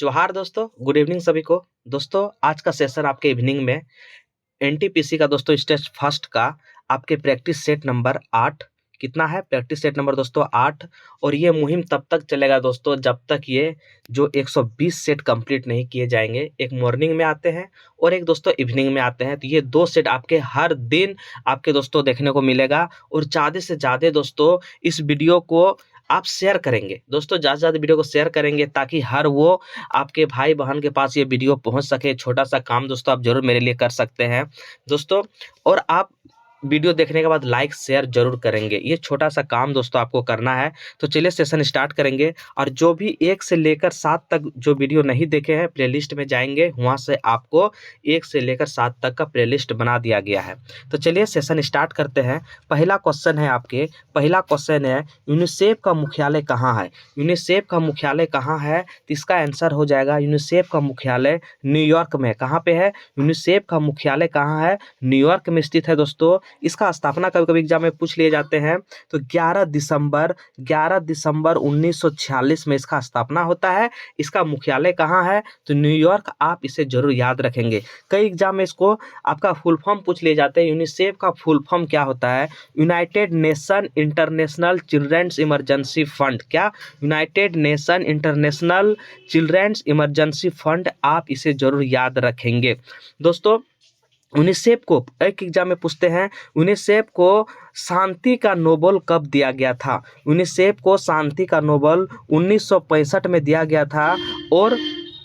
जोहार दोस्तों, good evening सभी को। दोस्तों आज का सेशन आपके इवनिंग में एनटीपीसी का दोस्तों स्टेज फर्स्ट का आपके प्रैक्टिस सेट नंबर 8 कितना है? प्रैक्टिस सेट नंबर दोस्तों 8। और ये मुहिम तब तक चलेगा दोस्तों जब तक ये जो 120 सेट कंप्लीट नहीं किए जाएंगे। एक मॉर्निंग में आते हैं और एक दोस्तों इवनिंग में आते हैं, तो ये 2 सेट आपके हर दिन आपके दोस्तों देखने को मिलेगा। और ज़्यादा से ज़्यादा दोस्तों इस वीडियो को आप शेयर करेंगे दोस्तों, ज़्यादा से ज़्यादा वीडियो को शेयर करेंगे ताकि हर वो आपके भाई बहन के पास ये वीडियो पहुंच सके। छोटा सा काम दोस्तों आप जरूर मेरे लिए कर सकते हैं दोस्तों, और आप वीडियो देखने के बाद लाइक शेयर जरूर करेंगे। ये छोटा सा काम दोस्तों आपको करना है। तो चलिए सेशन स्टार्ट करेंगे। और जो भी 1 से लेकर 7 तक जो वीडियो नहीं देखे हैं प्लेलिस्ट में जाएंगे, वहां से आपको 1 से लेकर 7 तक का प्लेलिस्ट बना दिया गया है। तो चलिए सेशन स्टार्ट करते हैं। पहला क्वेश्चन है यूनिसेफ का मुख्यालय कहाँ है? यूनिसेफ का मुख्यालय कहाँ है? तो इसका आंसर हो जाएगा यूनिसेफ का मुख्यालय न्यूयॉर्क में। कहाँ पे है? यूनिसेफ का मुख्यालय कहाँ है? न्यूयॉर्क में स्थित है दोस्तों। इसका स्थापना कभी कभी एग्जाम में पूछ लिए जाते हैं। तो 11 दिसंबर 1946 में इसका स्थापना होता है। इसका मुख्यालय कहाँ है? तो न्यूयॉर्क। आप इसे जरूर याद रखेंगे। कई एग्जाम में इसको आपका फुल फॉर्म पूछ लिए जाते हैं। यूनिसेफ का फुल फॉर्म क्या होता है? United Nation International Children's Emergency Fund. क्या? United Nation International Children's Emergency Fund. आप इसे जरूर याद रखेंगे दोस्तों। यूनिसेफ को एक एग्जाम में पूछते हैं, यूनिसेफ को शांति का नोबेल कब दिया गया था? यूनिसेफ को शांति का नोबेल 1965 में दिया गया था। और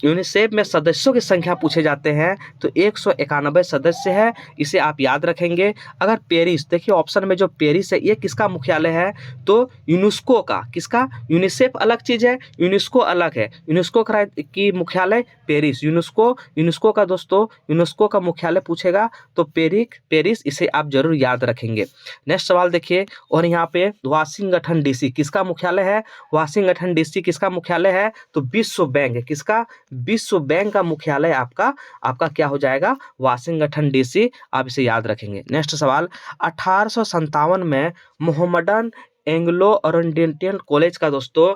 यूनिसेफ में सदस्यों की संख्या पूछे जाते हैं तो 191 सदस्य है। इसे आप याद रखेंगे। अगर पेरिस, देखिए ऑप्शन में जो पेरिस है ये किसका मुख्यालय है? तो यूनेस्को का। किसका? यूनिसेफ अलग चीज है, यूनेस्को अलग है। यूनेस्को की मुख्यालय पेरिस। यूनेस्को का दोस्तों, यूनेस्को का मुख्यालय पूछेगा तो पेरिस। इसे आप जरूर याद रखेंगे। नेक्स्ट सवाल देखिए, और यहाँ पे वाशिंगटन डीसी किसका मुख्यालय है? वाशिंगटन डीसी किसका मुख्यालय है? तो विश्व बैंक। किसका? विश्व बैंक का मुख्यालय आपका क्या हो जाएगा? Washington DC. आप इसे याद रखेंगे। नेक्स्ट सवाल, 1857 में मोहम्मदन एंग्लो ओरिएंटल कॉलेज का दोस्तों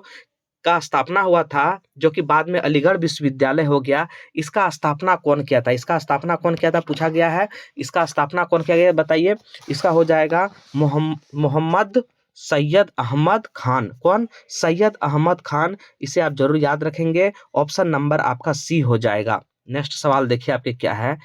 का स्थापना हुआ था, जो कि बाद में अलीगढ़ विश्वविद्यालय हो गया। इसका स्थापना कौन किया था? पूछा गया है। इसका स्थापना कौन किया गया बताइए। इसका हो जाएगा मोहम्मद सैयद अहमद खान। कौन? सैयद अहमद खान। इसे आप जरूर याद रखेंगे। ऑप्शन नंबर आपका सी हो जाएगा। नेक्स्ट सवाल देखिए आपके क्या है।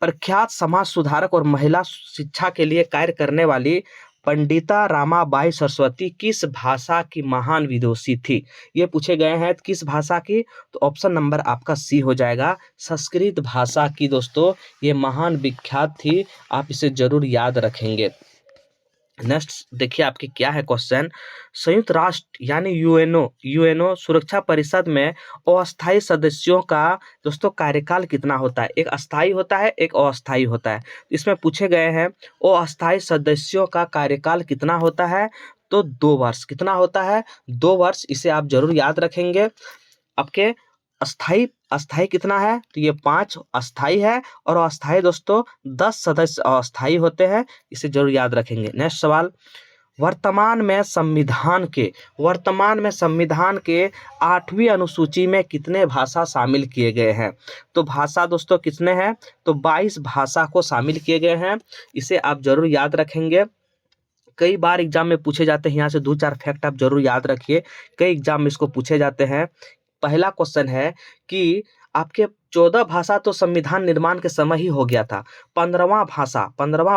प्रख्यात समाज सुधारक और महिला शिक्षा के लिए कार्य करने वाली पंडिता रामाबाई सरस्वती किस भाषा की महान विदुषी थी? ये पूछे गए हैं किस भाषा की, तो ऑप्शन नंबर आपका सी हो जाएगा। संस्कृत भाषा की दोस्तों ये महान विख्यात थी। आप इसे जरूर याद रखेंगे। नेक्स्ट देखिए आपके क्या है क्वेश्चन। संयुक्त राष्ट्र यानी यूएनओ सुरक्षा परिषद में अस्थायी सदस्यों का दोस्तों कार्यकाल कितना होता है? एक अस्थायी होता है, एक अस्थायी होता है। इसमें पूछे गए हैं अस्थायी सदस्यों का कार्यकाल कितना होता है? तो 2 वर्ष। कितना होता है? 2 वर्ष। इसे आप जरूर याद रखेंगे। आपके अस्थाई कितना है? तो ये 5 अस्थाई है। और अस्थाई दोस्तों 10 सदस्य अस्थाई होते हैं। इसे जरूर याद रखेंगे। नेक्स्ट सवाल, वर्तमान में संविधान के 8वीं अनुसूची में कितने भाषा शामिल किए गए हैं? तो भाषा दोस्तों कितने हैं? तो 22 भाषा को शामिल किए गए हैं। इसे आप जरूर याद रखेंगे। कई बार एग्जाम में पूछे जाते हैं, यहाँ से 2-4 फैक्ट आप जरूर याद रखिए। कई एग्जाम में इसको पूछे जाते हैं। पहला क्वेश्चन है कि आपके 14 भाषा तो संविधान निर्माण के समय ही हो गया था। 15वां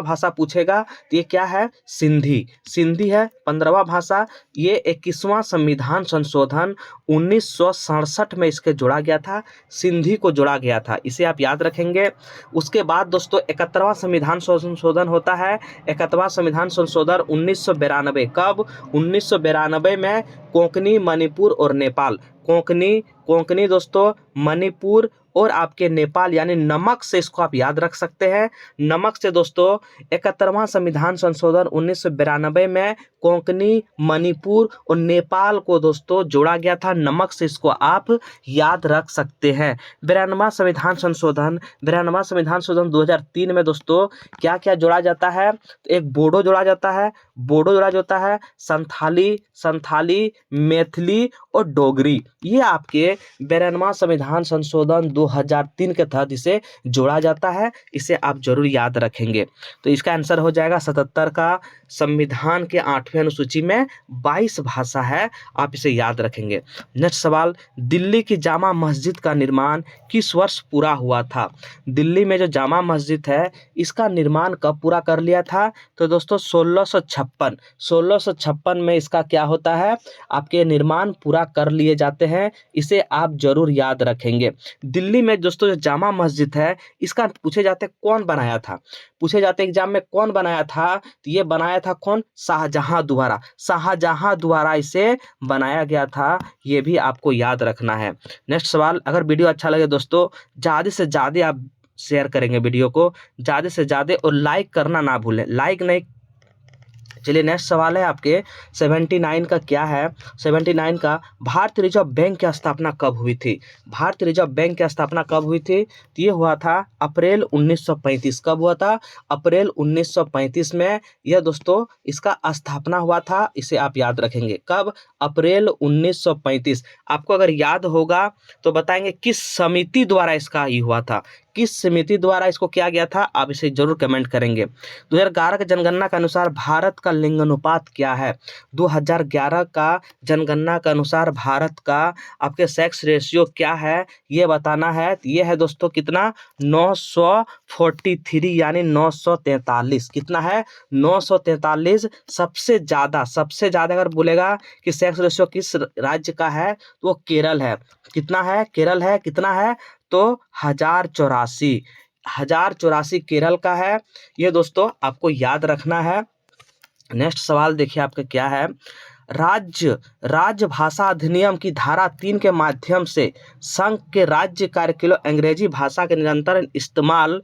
भाषा पूछेगा तो ये क्या है? सिंधी है 15वां भाषा। ये 21वां संविधान संशोधन 1967 में इसके जोड़ा गया था। सिंधी को जोड़ा गया था। इसे आप याद रखेंगे। उसके बाद दोस्तों 71वां संविधान संशोधन होता है। 71वां संविधान संशोधन 1992। कब? 1992 में कोंकणी, मणिपुर और नेपाल। कोंकणी दोस्तों, मणिपुर और आपके नेपाल यानी नमक से इसको आप याद रख सकते हैं। नमक से दोस्तों 71वां संविधान संशोधन 1992 में कोंकणी, मणिपुर और नेपाल को दोस्तों जोड़ा गया था। नमक से इसको आप याद रख सकते हैं। 92वां संविधान संशोधन 2003 में दोस्तों क्या क्या जोड़ा जाता है? तो एक बोडो जोड़ा जाता है बोडो राज्य होता है, संथाली, मैथिली और डोगरी। ये आपके 92वां संविधान संशोधन 2003 के तहत इसे जोड़ा जाता है। इसे आप जरूर याद रखेंगे। तो इसका आंसर हो जाएगा 77 का। संविधान के 8वें अनुसूची में 22 भाषा है, आप इसे याद रखेंगे। नेक्स्ट सवाल, दिल्ली की जामा मस्जिद का निर्माण किस वर्ष पूरा हुआ था? दिल्ली में जो जामा मस्जिद है इसका निर्माण कब पूरा कर लिया था? तो दोस्तों 1656 में इसका क्या होता है, आपके निर्माण पूरा कर लिए जाते हैं। इसे आप जरूर याद रखेंगे। दिल्ली में दोस्तों जो जामा मस्जिद है इसका पूछे जाते कौन बनाया था, पूछे जाते एग्जाम में कौन बनाया था, तो ये बनाया था कौन? शाहजहां द्वारा। शाहजहां द्वारा इसे बनाया गया था, ये भी आपको याद रखना है। नेक्स्ट सवाल, अगर वीडियो अच्छा लगे दोस्तों ज़्यादा से ज़्यादा आप शेयर करेंगे वीडियो को, ज़्यादा से ज़्यादा, और लाइक करना ना भूलें, लाइक नहीं। चलिए नेक्स्ट सवाल है आपके 79 का क्या है? 79 का, भारतीय रिजर्व बैंक की स्थापना कब हुई थी? भारतीय रिजर्व बैंक की स्थापना कब हुई थी? तो ये हुआ था अप्रैल 1935। कब हुआ था? अप्रैल 1935 में यह दोस्तों इसका स्थापना हुआ था। इसे आप याद रखेंगे। कब? अप्रैल 1935। आपको अगर याद होगा तो बताएंगे किस समिति द्वारा इसका ये हुआ था, किस समिति द्वारा इसको किया गया था, आप इसे जरूर कमेंट करेंगे। 2011 की जनगणना के अनुसार भारत का लिंग अनुपात क्या है? 2011 का जनगणना के अनुसार भारत का आपके सेक्स रेशियो क्या है, ये बताना है। ये है दोस्तों कितना? 943 यानी 943। कितना है? 943। सबसे ज़्यादा अगर बोलेगा कि सेक्स रेशियो किस राज्य का है तो वो केरल है। कितना है? केरल है। कितना है? तो 1084 केरल का है। ये दोस्तों आपको याद रखना है। नेक्स्ट सवाल देखिए आपका क्या है? राज्य भाषा अधिनियम की धारा 3 के माध्यम से संघ के राज्य कार्य के लिए अंग्रेजी भाषा के निरंतर इस्तेमाल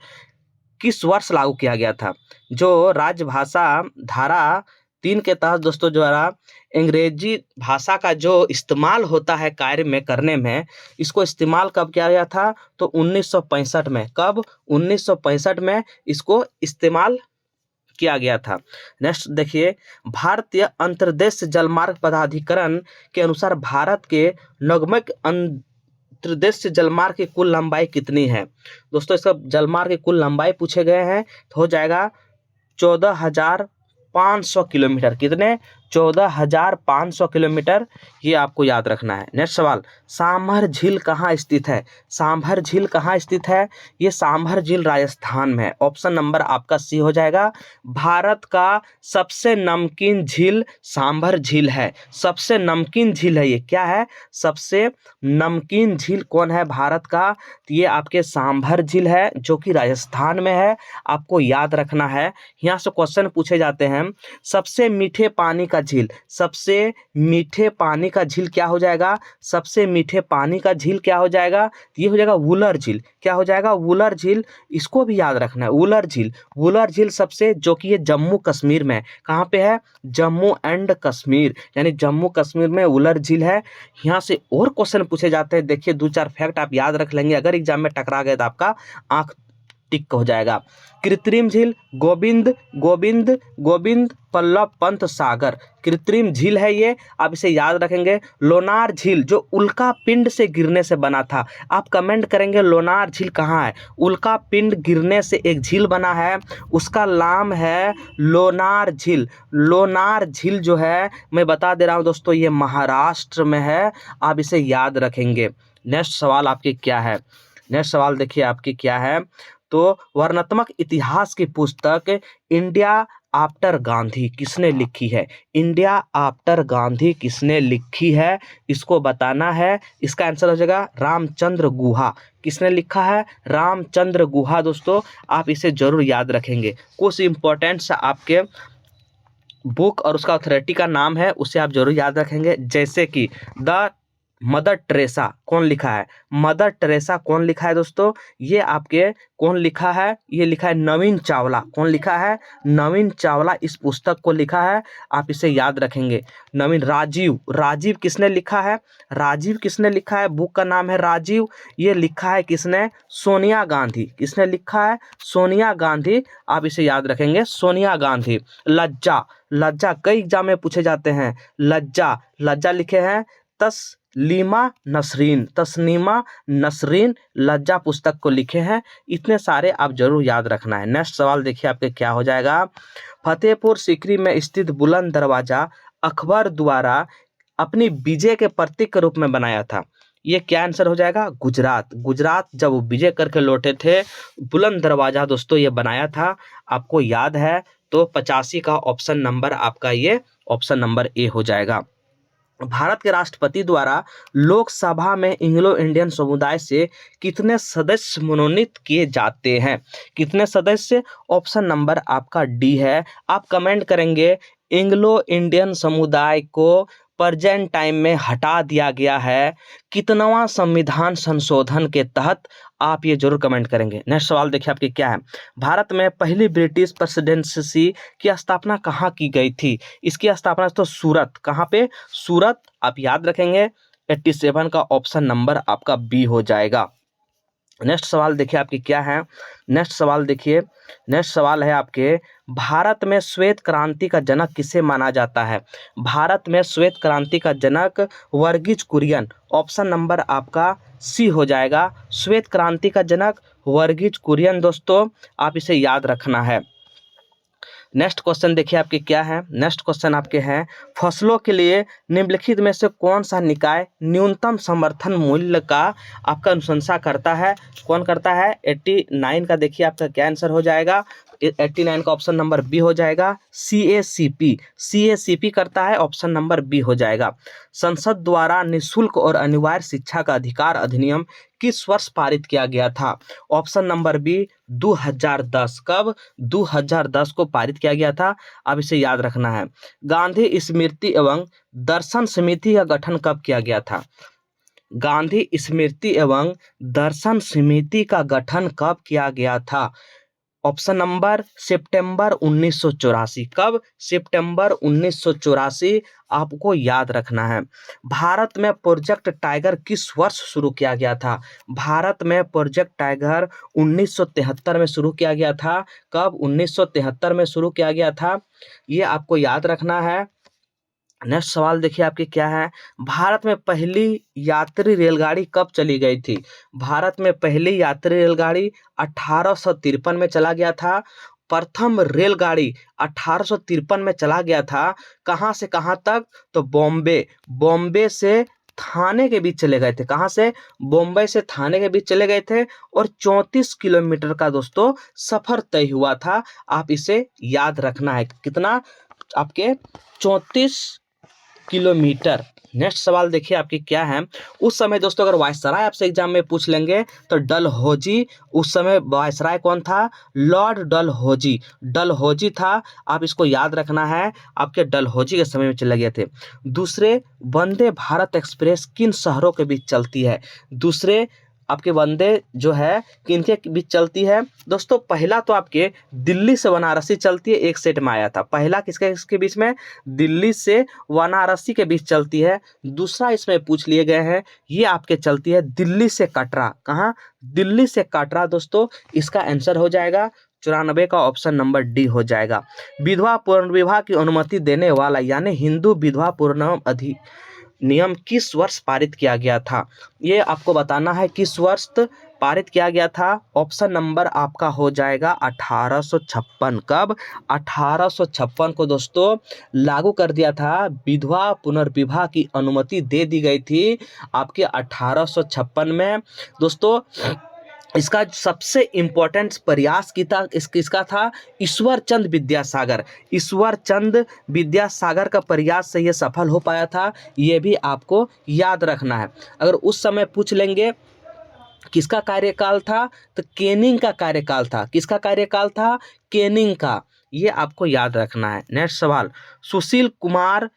किस वर्ष लागू किया गया था? जो राज्य भाषा धारा 3 के तहत दोस्तों जो है अंग्रेजी भाषा का जो इस्तेमाल होता है कार्य में करने में, इसको इस्तेमाल कब किया गया था? तो 1965 में। कब? 1965 में इसको इस्तेमाल किया गया था। नेक्स्ट देखिए, भारतीय अंतर्देशीय जलमार्ग प्राधिकरण के अनुसार भारत के नौगम्य अंतर्देशीय जलमार्ग की कुल लंबाई कितनी है? दोस्तों इसका जलमार्ग की कुल लंबाई पूछे गए हैं तो हो जाएगा 14,500 किलोमीटर। कितने? 14,500 किलोमीटर। ये आपको याद रखना है। नेक्स्ट सवाल, सांभर झील कहाँ स्थित है? सांभर झील कहाँ स्थित है? ये सांभर झील राजस्थान में है। ऑप्शन नंबर आपका सी हो जाएगा। भारत का सबसे नमकीन झील सांभर झील है। सबसे नमकीन झील है ये। क्या है? सबसे नमकीन झील कौन है भारत का? तो ये आपके सांभर झील है जो कि राजस्थान में है। आपको याद रखना है। यहाँ से क्वेश्चन पूछे जाते हैं, सबसे मीठे पानी का झील, सबसे मीठे पानी का झील क्या हो जाएगा? सबसे मीठे पानी का झील क्या हो जाएगा? ये हो जाएगा वुलर झील। क्या हो जाएगा? वुलर झील। इसको भी याद रखना है, वुलर झील। वुलर झील सबसे, जो कि ये जम्मू कश्मीर में, कहाँ पे है? जम्मू एंड कश्मीर, यानी जम्मू कश्मीर में वुलर झील है। यहाँ से और क्वेश्चन पूछे जाते हैं। देखिए 2-4 फैक्ट आप याद रख लेंगे, अगर एग्जाम में टकरा गए तो आपका आंख टिक हो जाएगा। कृत्रिम झील गोविंद पल्लव पंत सागर, कृत्रिम झील है ये, आप इसे याद रखेंगे। लोनार झील जो उल्का पिंड से गिरने से बना था, आप कमेंट करेंगे लोनार झील कहाँ है? उल्का पिंड गिरने से एक झील बना है, उसका नाम है लोनार झील। लोनार झील जो है, मैं बता दे रहा हूँ दोस्तों, ये महाराष्ट्र में है। आप इसे याद रखेंगे। नेक्स्ट सवाल आपके क्या है? नेक्स्ट सवाल देखिए आपकी क्या है? तो वर्णनात्मक इतिहास की पुस्तक इंडिया आफ्टर गांधी किसने लिखी है? इंडिया आफ्टर गांधी किसने लिखी है, इसको बताना है। इसका आंसर हो जाएगा रामचंद्र गुहा। किसने लिखा है? रामचंद्र गुहा। दोस्तों आप इसे जरूर याद रखेंगे। कुछ इंपॉर्टेंट्स आपके बुक और उसका अथॉरिटी का नाम है, उसे आप जरूर याद रखेंगे, जैसे कि द मदर टेरेसा कौन लिखा है? मदर टेरेसा कौन लिखा है दोस्तों? ये आपके कौन लिखा है? ये लिखा है नवीन चावला। कौन लिखा है? नवीन चावला इस पुस्तक को लिखा है, आप इसे याद रखेंगे। नवीन। राजीव, राजीव किसने लिखा है? राजीव किसने लिखा है? बुक का नाम है राजीव। ये लिखा है किसने? सोनिया गांधी। किसने लिखा है? सोनिया गांधी, आप इसे याद रखेंगे, सोनिया गांधी। लज्जा, लज्जा कई एग्जाम में पूछे जाते हैं। लज्जा, लज्जा लिखे हैं तस्लीमा नसरीन। तस्लीमा नसरीन लज्जा पुस्तक को लिखे हैं। इतने सारे आप जरूर याद रखना है। नेक्स्ट सवाल देखिए आपके क्या हो जाएगा। फतेहपुर सीकरी में स्थित बुलंद दरवाजा अकबर द्वारा अपनी विजय के प्रतीक के रूप में बनाया था। ये क्या आंसर हो जाएगा? गुजरात। गुजरात जब वो विजय करके लौटे थे, बुलंद दरवाजा दोस्तों ये बनाया था। आपको याद है तो 85 का ऑप्शन नंबर आपका ये ऑप्शन नंबर ए हो जाएगा। भारत के राष्ट्रपति द्वारा लोकसभा में एंग्लो इंडियन समुदाय से कितने सदस्य मनोनीत किए जाते हैं? कितने सदस्य? ऑप्शन नंबर आपका डी है। आप कमेंट करेंगे एंग्लो इंडियन समुदाय को प्रेजेंट टाइम में हटा दिया गया है कितनवां संविधान संशोधन के तहत? आप ये जरूर कमेंट करेंगे। नेक्स्ट सवाल देखिए आपके क्या है। भारत में पहली ब्रिटिश प्रेसिडेंसी की स्थापना कहाँ की गई थी? इसकी स्थापना तो सूरत। कहाँ पे? सूरत, आप याद रखेंगे। 87 का ऑप्शन नंबर आपका बी हो जाएगा। नेक्स्ट सवाल देखिए आपकी क्या है। नेक्स्ट सवाल देखिए, नेक्स्ट सवाल है आपके, भारत में श्वेत क्रांति का जनक किसे माना जाता है? भारत में श्वेत क्रांति का जनक वर्गीज कुरियन। ऑप्शन नंबर आपका सी हो जाएगा। श्वेत क्रांति का जनक वर्गीज कुरियन दोस्तों, आप इसे याद रखना है। नेक्स्ट क्वेश्चन देखिए आपके क्या है। नेक्स्ट क्वेश्चन आपके हैं, फसलों के लिए निम्नलिखित में से कौन सा निकाय न्यूनतम समर्थन मूल्य का आपका अनुशंसा करता है? कौन करता है? 89 का देखिए आपका क्या आंसर हो जाएगा। 89 का ऑप्शन नंबर बी हो जाएगा। CACP, CACP करता है, ऑप्शन नंबर बी हो जाएगा। संसद द्वारा निःशुल्क और अनिवार्य शिक्षा का अधिकार अधिनियम किस वर्ष पारित किया गया था? Option number B 2010। कब? 2010 को पारित किया गया था, अब इसे याद रखना है। गांधी स्मृति एवं दर्शन समिति का गठन कब किया गया था? गांधी स्मृति एवं दर्शन समिति का गठन कब किया गया था? ऑप्शन नंबर सितंबर 1984। कब? सितंबर 1984, आपको याद रखना है। भारत में प्रोजेक्ट टाइगर किस वर्ष शुरू किया गया था? भारत में प्रोजेक्ट टाइगर 1973 में शुरू किया गया था। कब? 1973 में शुरू किया गया था, ये आपको याद रखना है। नेक्स्ट सवाल देखिए आपके क्या है। भारत में पहली यात्री रेलगाड़ी कब चली गई थी? भारत में पहली यात्री रेलगाड़ी 1853 में चला गया था। प्रथम रेलगाड़ी 1853 में चला गया था। कहाँ से कहाँ तक? तो बॉम्बे, बॉम्बे से थाने के बीच चले गए थे। कहाँ से? बॉम्बे से थाने के बीच चले गए थे और 34 किलोमीटर का दोस्तों सफर तय हुआ था। आप इसे याद रखना है। कितना? आपके 34 किलोमीटर। नेक्स्ट सवाल देखिए आपकी क्या है। उस समय दोस्तों अगर वायसराय आपसे एग्जाम में पूछ लेंगे तो डलहौजी, उस समय वायसराय कौन था? लॉर्ड डलहौजी, डलहौजी था, आप इसको याद रखना है। आपके डलहौजी के समय में चले गए थे। दूसरे, वंदे भारत एक्सप्रेस किन शहरों के बीच चलती है? दूसरे आपके वंदे जो है किनके बीच चलती है? दोस्तों पहला तो आपके दिल्ली से बनारसी चलती है, एक सेट में आया था। पहला किसके बीच में? दिल्ली से वाराणसी के बीच चलती है। दूसरा इसमें पूछ लिए गए हैं, ये आपके चलती है दिल्ली से कटरा। कहाँ? दिल्ली से कटरा दोस्तों, इसका आंसर हो जाएगा 94 का ऑप्शन नंबर डी हो जाएगा। विधवा पुनर्विवाह की अनुमति देने वाला यानी हिंदू विधवा पुनर्विवाह नियम किस वर्ष पारित किया गया था? ये आपको बताना है किस वर्ष पारित किया गया था। ऑप्शन नंबर आपका हो जाएगा 1856। कब? 1856 को दोस्तों लागू कर दिया था। विधवा पुनर्विवाह की अनुमति दे दी गई थी आपके 1856 में दोस्तों। इसका सबसे इम्पोर्टेंट प्रयास किसका था? ईश्वर चंद विद्यासागर। ईश्वर चंद विद्यासागर का प्रयास से ये सफल हो पाया था, ये भी आपको याद रखना है। अगर उस समय पूछ लेंगे किसका कार्यकाल था, तो कैनिंग का कार्यकाल था। किसका कार्यकाल था? कैनिंग का, ये आपको याद रखना है। नेक्स्ट सवाल, सुशील कुमार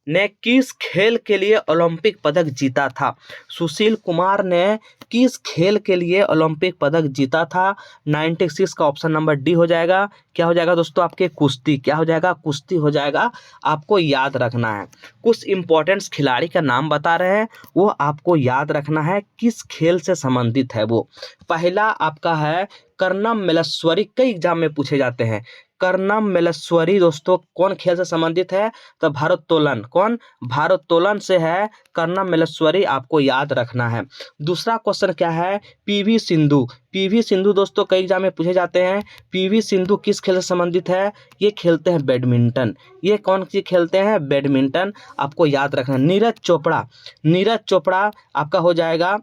ने किस खेल के लिए ओलंपिक पदक जीता था? सुशील कुमार ने किस खेल के लिए ओलंपिक पदक जीता था? 96 का ऑप्शन नंबर डी हो जाएगा। क्या हो जाएगा दोस्तों आपके? कुश्ती। क्या हो जाएगा? कुश्ती हो जाएगा। आपको याद रखना है। कुछ इंपॉर्टेंट खिलाड़ी का नाम बता रहे हैं, वो आपको याद रखना है किस खेल से संबंधित है वो। पहला आपका है कर्णम मल्लेश्वरी, कई एग्जाम में पूछे जाते हैं। कर्णम मल्लेश्वरी दोस्तों कौन खेल से संबंधित है? तो भारोत्तोलन। कौन? भारोत्तोलन से है कर्णम मल्लेश्वरी, आपको याद रखना है। दूसरा क्वेश्चन क्या है? पीवी सिंधु। पीवी सिंधु दोस्तों कई एग्जाम में पूछे जाते हैं। पीवी सिंधु किस खेल से संबंधित है? ये खेलते हैं बैडमिंटन। ये कौन सी खेलते हैं? बैडमिंटन, आपको याद रखना है। नीरज चोपड़ा। नीरज चोपड़ा आपका हो जाएगा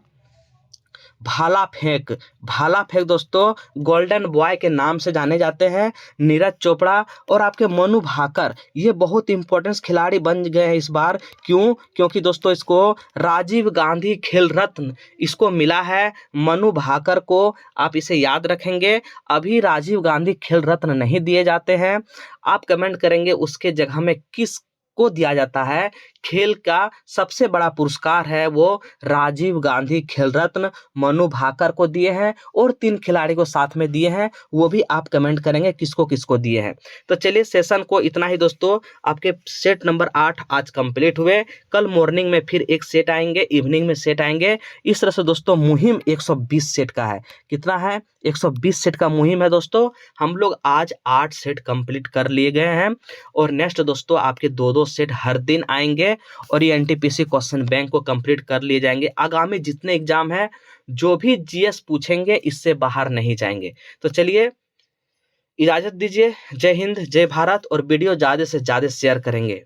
भाला फेंक। भाला फेंक दोस्तों गोल्डन बॉय के नाम से जाने जाते हैं नीरज चोपड़ा। और आपके मनु भाकर, ये बहुत इंपॉर्टेंट खिलाड़ी बन गए हैं इस बार। क्यों? क्योंकि दोस्तों इसको राजीव गांधी खेल रत्न इसको मिला है, मनु भाकर को। आप इसे याद रखेंगे। अभी राजीव गांधी खेल रत्न नहीं दिए जाते हैं। आप कमेंट करेंगे उसके जगह में किस को दिया जाता है? खेल का सबसे बड़ा पुरस्कार है वो राजीव गांधी खेल रत्न मनु भाकर को दिए हैं, और 3 खिलाड़ी को साथ में दिए हैं, वो भी आप कमेंट करेंगे किसको किसको दिए हैं। तो चलिए सेशन को इतना ही दोस्तों। आपके सेट नंबर 8 आज कंप्लीट हुए। कल मॉर्निंग में फिर एक सेट आएंगे, इवनिंग में सेट आएंगे। इस तरह से दोस्तों मुहिम 120 सेट का है। कितना है? 120 सेट का मुहिम है दोस्तों। हम लोग आज 8 सेट कंप्लीट कर लिए गए हैं, और नेक्स्ट दोस्तों आपके 2-2 सेट हर दिन आएंगे, और ये एनटीपीसी क्वेश्चन बैंक को कंप्लीट कर लिए जाएंगे। आगामी जितने एग्जाम है, जो भी जीएस पूछेंगे इससे बाहर नहीं जाएंगे। तो चलिए इजाजत दीजिए। जय हिंद, जय भारत, और वीडियो ज़्यादा से ज़्यादा शेयर करेंगे।